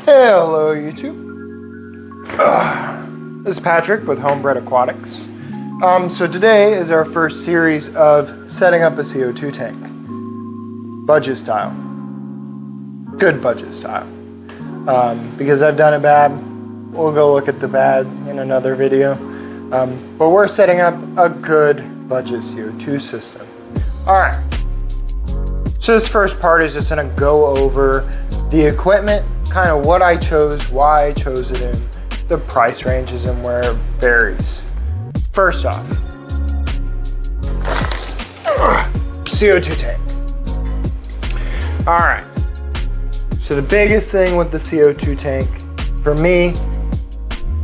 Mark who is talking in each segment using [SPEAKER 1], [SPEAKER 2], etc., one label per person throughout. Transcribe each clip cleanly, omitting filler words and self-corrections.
[SPEAKER 1] Hello YouTube. This is Patrick with Homebred Aquatics. So today is our first series of setting up a CO2 tank. Budget style. Good budget style. Because I've done it bad. We'll go look at the bad in another video. But we're setting up a good budget CO2 system. Alright. So this first part is just going to go over the equipment, kind of what I chose, why I chose it, in the price ranges and where it varies. First off, CO2 tank. All right, so the biggest thing with the CO2 tank for me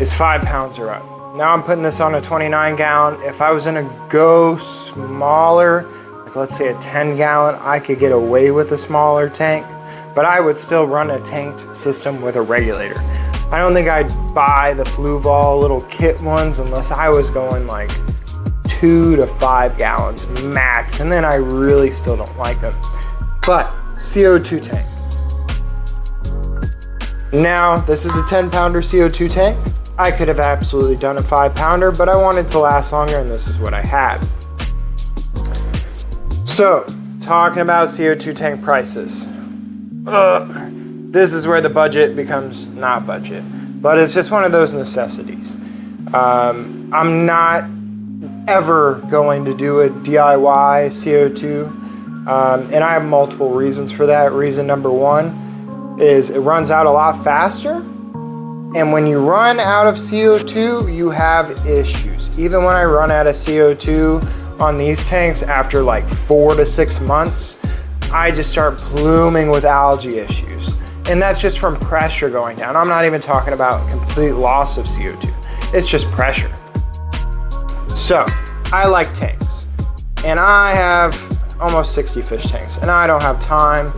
[SPEAKER 1] is 5 pounds or up. Now I'm putting this on a 29 gallon. If I was gonna go smaller, like let's say a 10 gallon, I could get away with a smaller tank, but I would still run a tanked system with a regulator. I don't think I'd buy the Fluval little kit ones unless I was going like 2 to 5 gallons max, and then I really still don't like them. But CO2 tank. Now, this is a 10 pounder CO2 tank. I could have absolutely done a 5 pounder, but I wanted to last longer, and this is what I had. So, talking about CO2 tank prices. This is where the budget becomes not budget, but it's just one of those necessities. I'm not ever going to do a DIY CO2, and I have multiple reasons for that. Reason number one is it runs out a lot faster, and when you run out of CO2, you have issues. Even when I run out of CO2 on these tanks after like 4 to 6 months, I just start blooming with algae issues. And that's just from pressure going down. I'm not even talking about complete loss of CO2. It's just pressure. So, I like tanks. And I have almost 60 fish tanks. And I don't have time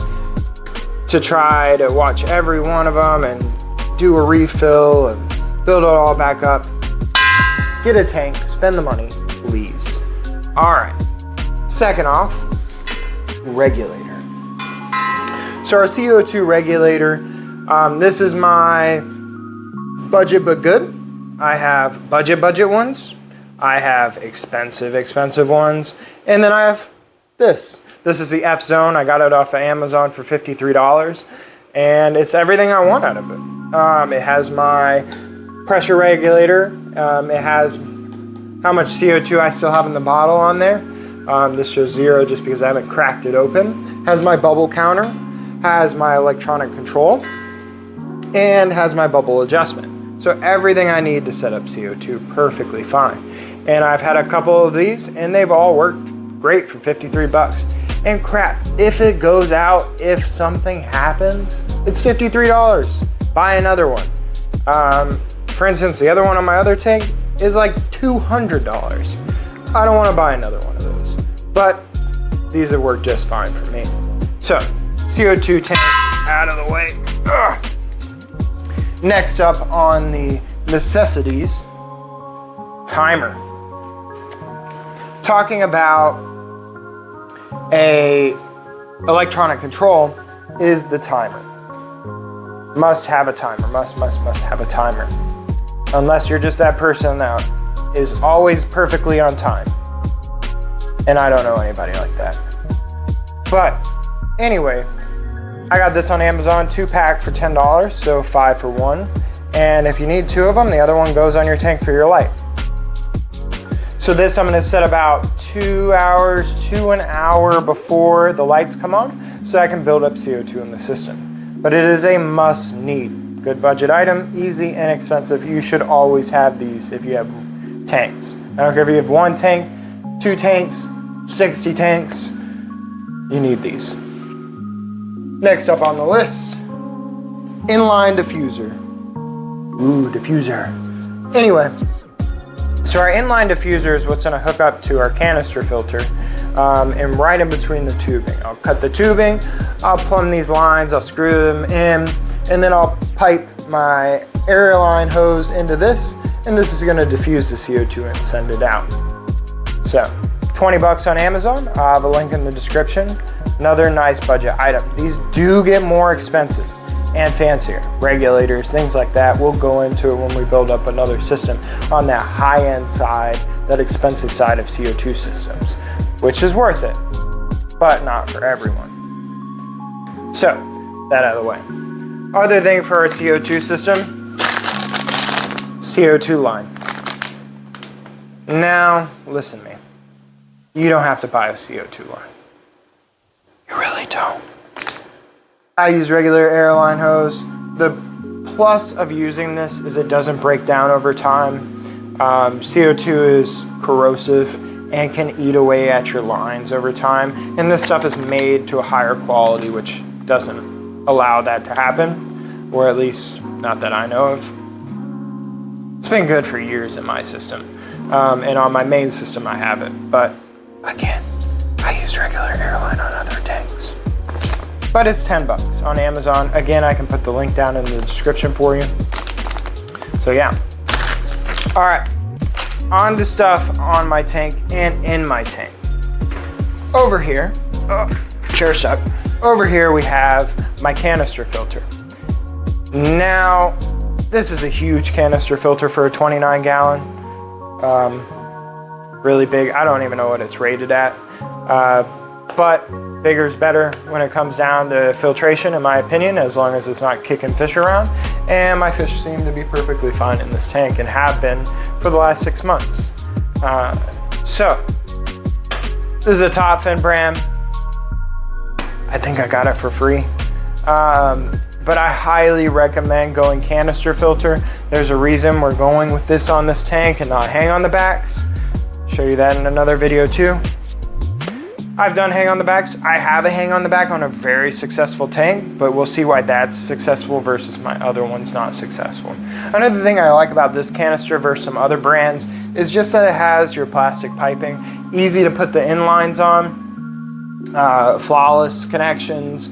[SPEAKER 1] to try to watch every one of them and do a refill and build it all back up. Get a tank, spend the money, please. All right. Second off, regulator. So our CO2 regulator, this is my budget but good. I have budget ones. I have expensive ones. And then I have this. This is the F Zone. I got it off of Amazon for $53. And it's everything I want out of it. It has my pressure regulator. It has how much CO2 I still have in the bottle on there. This shows 0 just because I haven't cracked it open. Has my bubble counter, has my electronic control, and has my bubble adjustment. So everything I need to set up CO2 perfectly fine. And I've had a couple of these and they've all worked great for 53 bucks. And crap, if it goes out, if something happens, it's $53. Buy another one. For instance, the other one on my other tank is like $200. I don't want to buy another one of those, but these have worked just fine for me. So, CO2 tank out of the way. Ugh. Next up on the necessities, timer. Talking about a electronic control is the timer. Must have a timer, must have a timer. Unless you're just that person that is always perfectly on time. And I don't know anybody like that. But anyway, I got this on Amazon, 2-pack for $10, so 5 for 1. And if you need 2 of them, the other one goes on your tank for your light. So this I'm gonna set about 2 hours to an hour before the lights come on, so I can build up CO2 in the system. But it is a must need. Good budget item, easy, inexpensive. You should always have these if you have tanks. I don't care if you have 1 tank, 2 tanks, 60 tanks, you need these. Next up on the list, inline diffuser. Ooh, diffuser. Anyway, so our inline diffuser is what's gonna hook up to our canister filter and right in between the tubing. I'll cut the tubing, I'll plumb these lines, I'll screw them in, and then I'll pipe my air line hose into this, and this is gonna diffuse the CO2 and send it out. So, 20 bucks on Amazon. I'll have a link in the description. Another nice budget item. These do get more expensive. and fancier. Regulators, things like that. We'll go into it when we build up another system on that high-end side, that expensive side of CO2 systems, which is worth it, but not for everyone. So, that out of the way. Other thing for our CO2 system, CO2 line. Now, listen to me. You don't have to buy a CO2 line. You really don't. I use regular airline hose. The plus of using this is it doesn't break down over time. CO2 is corrosive and can eat away at your lines over time. And this stuff is made to a higher quality, which doesn't allow that to happen, or at least not that I know of. It's been good for years in my system. And on my main system I have it. But again, I use regular airline on other tanks. But it's $10 on Amazon. Again, I can put the link down in the description for you. So yeah. All right, on to stuff on my tank and in my tank. Over here, chair stuck. Over here we have my canister filter. Now, this is a huge canister filter for a 29 gallon. Really big. I don't even know what it's rated at. But bigger is better when it comes down to filtration, in my opinion, as long as it's not kicking fish around. And my fish seem to be perfectly fine in this tank and have been for the last 6 months. So, this is a top fin brand. I think I got it for free. But I highly recommend going canister filter. There's a reason we're going with this on this tank and not hang on the backs. Show you that in another video too. I've done hang on the backs. I have a hang on the back on a very successful tank, but we'll see why that's successful versus my other one's not successful. Another thing I like about this canister versus some other brands is just that it has your plastic piping. Easy to put the inlines on, flawless connections.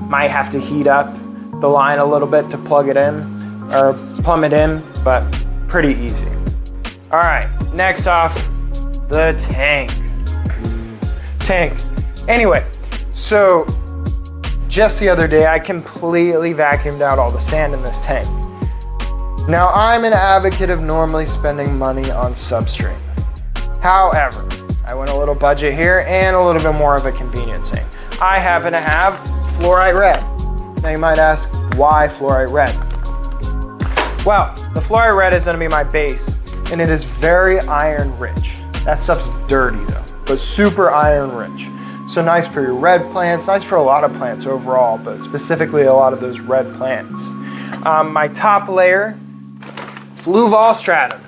[SPEAKER 1] Might have to heat up the line a little bit to plug it in or plumb it in, but pretty easy. All right, next off, the tank. Anyway, so just the other day, I completely vacuumed out all the sand in this tank. Now, I'm an advocate of normally spending money on substrate. However, I went a little budget here and a little bit more of a convenience thing. I happen to have fluorite red. Now you might ask, why fluorite red? Well, the fluorite red is gonna be my base, and it is very iron rich. That stuff's dirty though, but super iron rich. So nice for your red plants, nice for a lot of plants overall, but specifically a lot of those red plants. My top layer, Fluval Stratum.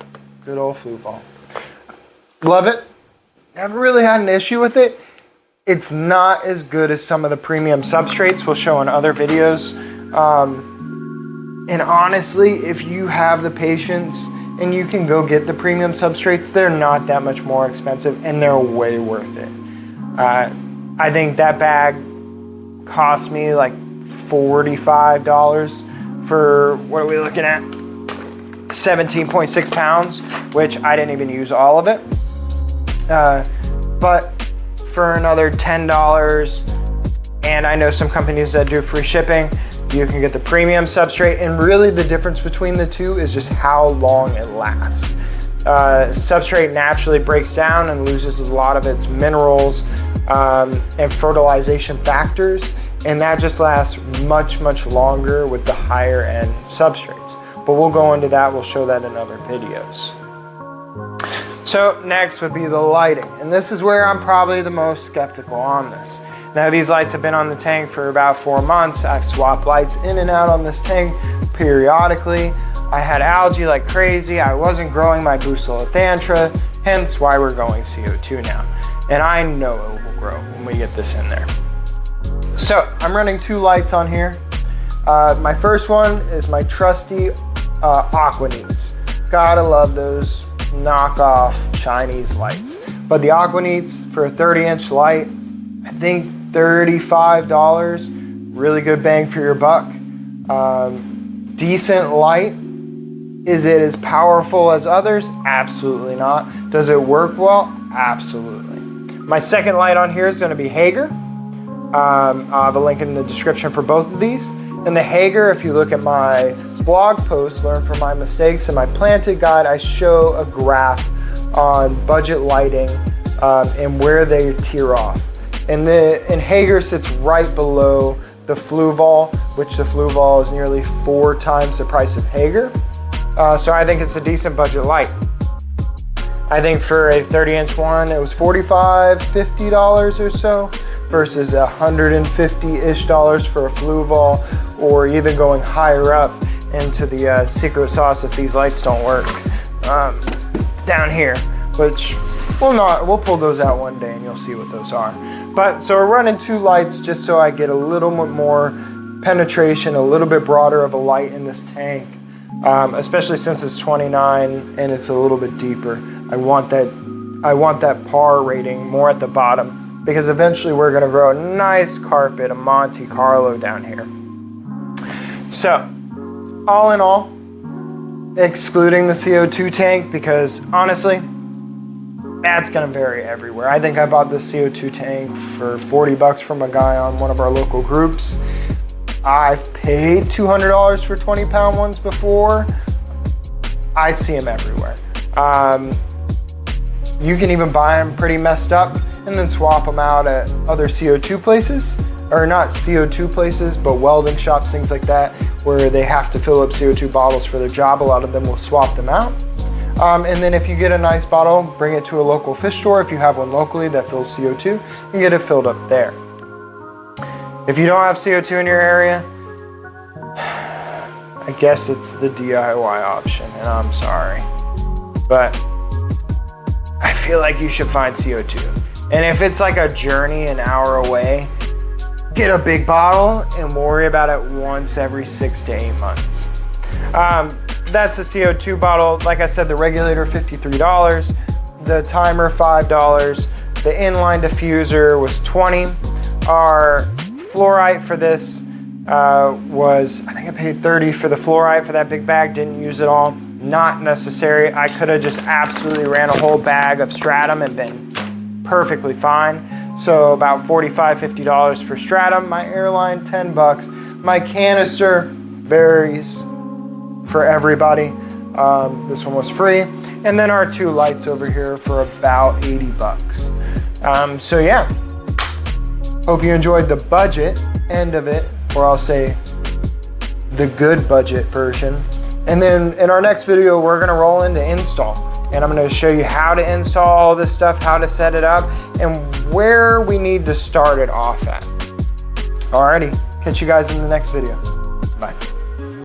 [SPEAKER 1] Good old Fluval. Love it. Never really had an issue with it. It's not as good as some of the premium substrates we'll show in other videos. And honestly, if you have the patience and you can go get the premium substrates, they're not that much more expensive and they're way worth it. I think that bag cost me like $45 for, what are we looking at? 17.6 pounds, which I didn't even use all of it. But for another $10, and I know some companies that do free shipping, you can get the premium substrate, and really the difference between the two is just how long it lasts. Substrate naturally breaks down and loses a lot of its minerals and fertilization factors, and that just lasts much, much longer with the higher end substrates. But we'll go into that, we'll show that in other videos. So next would be the lighting, and this is where I'm probably the most skeptical on this. Now these lights have been on the tank for about 4 months. I've swapped lights in and out on this tank periodically. I had algae like crazy. I wasn't growing my Bucellothanthra, hence why we're going CO2 now. And I know it will grow when we get this in there. So I'm running 2 lights on here. My first one is my trusty Aquanites. Gotta love those knockoff Chinese lights. But the Aquanites for a 30-inch light, I think $35, really good bang for your buck. Decent light. Is it as powerful as others? Absolutely not. Does it work well? Absolutely. My second light on here is going to be Hager. I'll have a link in the description for both of these. And the Hager, if you look at my blog post, Learn from My Mistakes, and my planted guide, I show a graph on budget lighting and where they tear off. And Hager sits right below the Fluval, which the Fluval is nearly 4 times the price of Hager. So I think it's a decent budget light. I think for a 30-inch one, it was $45, $50 or so, versus $150-ish for a Fluval, or even going higher up into the secret sauce if these lights don't work down here, which we'll pull those out one day and you'll see what those are. But so we're running 2 lights just so I get a little bit more penetration, a little bit broader of a light in this tank, especially since it's 29 and it's a little bit deeper. I want that par rating more at the bottom, because eventually we're going to grow a nice carpet, a Monte Carlo down here. So all in all, excluding the CO2 tank, because honestly, that's going to vary everywhere. I think I bought this CO2 tank for $40 from a guy on one of our local groups. I've paid $200 for 20-pound ones before. I see them everywhere. You can even buy them pretty messed up and then swap them out at other CO2 places, or not CO2 places, but welding shops, things like that, where they have to fill up CO2 bottles for their job. A lot of them will swap them out. And then if you get a nice bottle, bring it to a local fish store. If you have one locally that fills CO2, and get it filled up there. If you don't have CO2 in your area, I guess it's the DIY option, and I'm sorry, but I feel like you should find CO2. And if it's like a journey an hour away, get a big bottle and worry about it once every 6 to 8 months. That's the CO2 bottle. Like I said, the regulator, $53, the timer, $5, the inline diffuser was $20. Our fluorite for this was, I think I paid $30 for the fluorite for that big bag. Didn't use it all. Not necessary. I could have just absolutely ran a whole bag of stratum and been perfectly fine. So about $45, $50 for stratum. My airline, $10. My canister varies for everybody. This one was free. And then our 2 lights over here for about $80. So yeah, hope you enjoyed the budget end of it, or I'll say the good budget version. And then in our next video, we're gonna roll into install, and I'm gonna show you how to install all this stuff, how to set it up, and where we need to start it off at. Alrighty, catch you guys in the next video. Bye.